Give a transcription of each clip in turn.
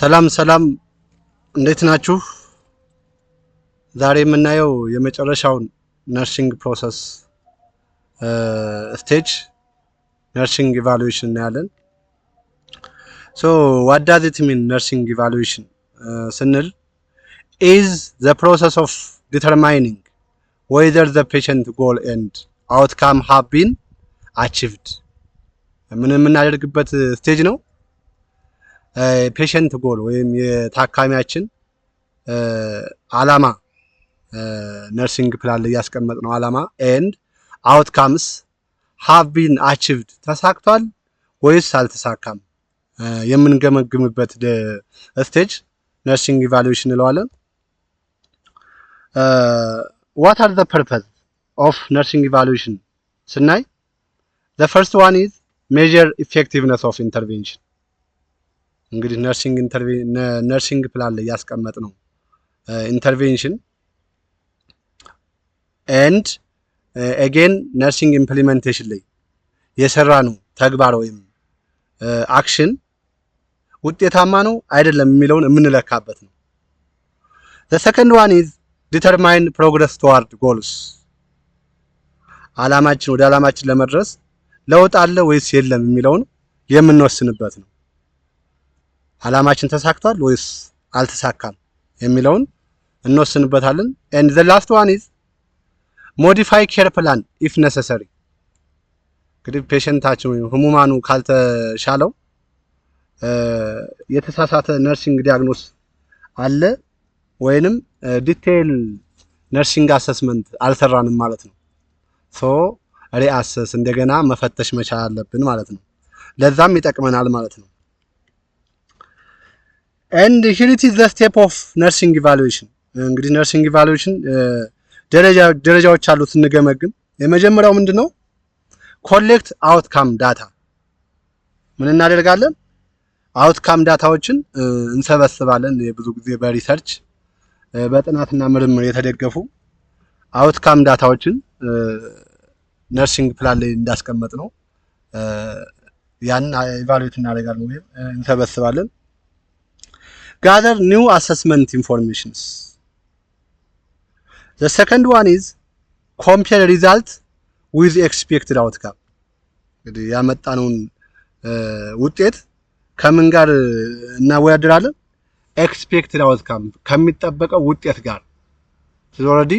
ሰላም ሰላም እንዴት ናችሁ? ዛሬ የምናየው የመጨረሻውን ነርሲንግ ፕሮሰስ ስቴጅ ነርሲንግ ኢቫሉዌሽን እናያለን። ሶ what does it mean nursing evaluation ስንል is the process of determining whether the patient goal and outcome have been achieved ምን የምናደርግበት ስቴጅ ነው። ፔሸንት ጎል ወይም የታካሚያችን አላማ ነርሲንግ ፕላን ላይ ያስቀመጥነው አላማ ኤንድ አውትካምስ ሃቭ ቢን አቺቭድ ተሳክቷል ወይስ አልተሳካም የምንገመግምበት ስቴጅ ነርሲንግ ኢቫሉዌሽን እንለዋለን። what are the purpose of nursing evaluation ስናይ the first one is measure effectiveness of intervention እንግዲህ ነርሲንግ ፕላን ላይ ያስቀመጥነው ኢንተርቬንሽን ኤንድ አጌን ነርሲንግ ኢምፕሊሜንቴሽን ላይ የሰራነው ተግባር ወይም አክሽን ውጤታማ ነው አይደለም የሚለውን የምንለካበት ነው። the second one is determine progress toward goals ወደ አላማችን ለመድረስ ለውጥ አለ ወይስ የለም የሚለውን የምንወስንበት ነው። አላማችን ተሳክቷል ወይስ አልተሳካም የሚለውን እንወስንበታለን። and the last one is modify care plan if necessary እንግዲህ ፔሸንታችን ወይም ህሙማኑ ካልተሻለው የተሳሳተ ነርሲንግ ዲያግኖስ አለ ወይንም ዲቴይል ነርሲንግ አሰስመንት አልሰራንም ማለት ነው። ሶ ሪአሰስ እንደገና መፈተሽ መቻል አለብን ማለት ነው። ለዛም ይጠቅመናል ማለት ነው። and here it is the step of nursing evaluation እንግዲህ nursing evaluation ደረጃዎች አሉት እንገመግም። የመጀመሪያው ምንድነው? collect outcome data ምን እናደርጋለን? outcome ዳታዎችን እንሰበስባለን። ብዙ ጊዜ በሪሰርች በጥናትና ምርምር የተደገፉ outcome ዳታዎችን ነርሲንግ ፕላን ላይ እንዳስቀመጥ ነው ያን ኢቫሉዌት እናደርጋለን ወይም እንሰበስባለን። gather new assessment informations the second one is compare result with expected outcome እንግዲህ ያመጣነውን ውጤት ከምን ጋር እናወዳድራለን? expected outcome ከሚጠበቀው ውጤት ጋር ኦልሬዲ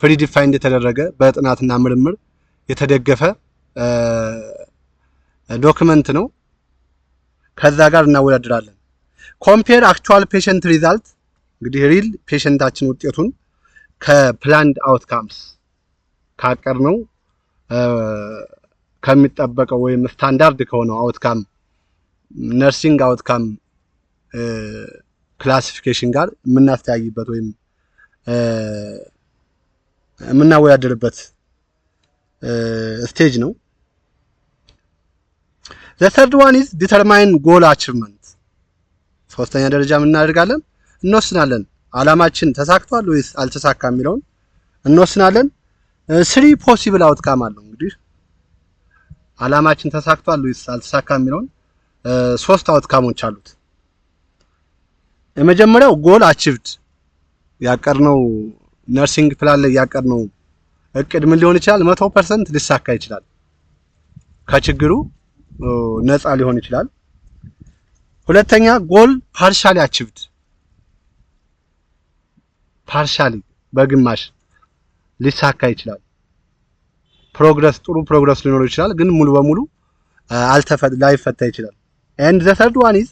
ፕሪዲፋይንድ የተደረገ በጥናትና ምርምር የተደገፈ ዶክመንት ነው። ከዛ ጋር እናወዳድራለን። compare actual patient result እንግዲህ ሪል ፔሸንታችን ውጤቱን ከፕላንድ አውትካምስ ካቀርነው ከሚጠበቀው ወይም ስታንዳርድ ከሆነው አውትካም ነርሲንግ አውትካም ክላሲፊኬሽን ጋር የምናስተያይበት ወይም የምናወዳድርበት ስቴጅ ነው። the third one is determine goal achievement ሶስተኛ ደረጃ ምን እናደርጋለን? እንወስናለን። አላማችን ተሳክቷል ወይስ አልተሳካም የሚለውን እንወስናለን። 3 ፖሲብል አውትካም አለው እንግዲህ አላማችን ተሳክቷል ወይስ አልተሳካም የሚለውን 3 አውትካሞች አሉት። የመጀመሪያው ጎል አቺቭድ ያቀርነው ነርሲንግ ፕላን ላይ ያቀርነው እቅድ ምን ሊሆን ይችላል? 100% ሊሳካ ይችላል። ከችግሩ ነፃ ሊሆን ይችላል። ሁለተኛ ጎል ፓርሻሊ አቺቭድ ፓርሻሊ በግማሽ ሊሳካ ይችላል። ጥሩ ፕሮግረስ ሊኖር ይችላል ግን ሙሉ በሙሉ ላይፈታ ይችላል። and the third one is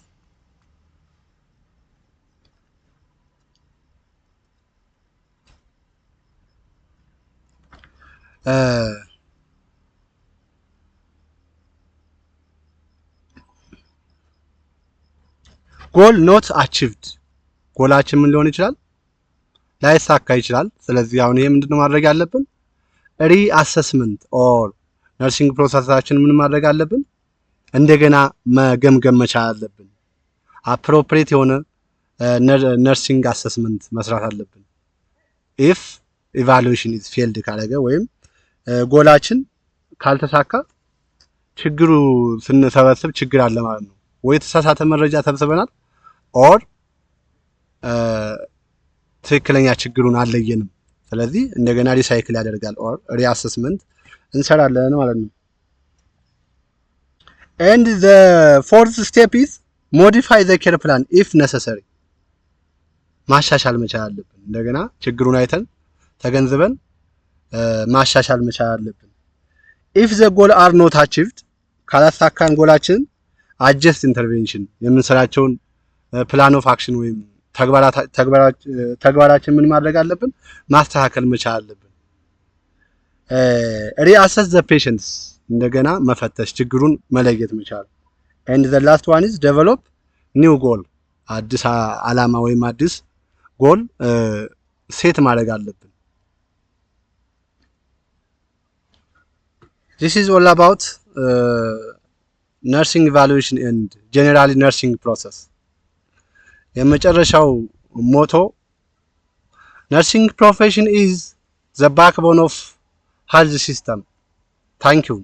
ጎል ኖት አቺቭድ ጎላችን ምን ሊሆን ይችላል? ላይሳካ ይችላል። ስለዚህ አሁን ይሄ ምንድነው ማድረግ ያለብን? ሪአሰስመንት ኦር ነርሲንግ ፕሮሰሳችን ምን ማድረግ አለብን? እንደገና መገምገም መቻል አለብን። አፕሮፕሪየት የሆነ ነርሲንግ አሰስመንት መስራት አለብን። if evaluation is failed ካለገ ወይም ጎላችን ካልተሳካ ችግሩ ስንሰበስብ ችግር አለ ማለት ነው። ወይ ተሳሳተ መረጃ ሰብስበናል ኦር ትክክለኛ ችግሩን አለየንም። ስለዚህ እንደገና ሪሳይክል ያደርጋል ኦር ሪአሰስመንት እንሰራለን ማለት ነው። and the fourth step is modify the care plan if necessary ማሻሻል መቻል አለብን። እንደገና ችግሩን አይተን ተገንዝበን ማሻሻል መቻል አለብን። if the goal are not achieved ካላሳካን ጎላችን adjust intervention የምንሰራቸውን ፕላን ኦፍ አክሽን ወይም ተግባራችን ምን ማድረግ አለብን? ማስተካከል መቻል አለብን። reassess the patients እንደገና መፈተሽ ችግሩን መለየት መቻል። and the last one is develop new goal አዲስ አላማ ወይም አዲስ ጎል ሴት ማድረግ አለብን። this is all about nursing evaluation and generally nursing process የመጨረሻው ሞቶ nursing profession is the backbone of health system. thank you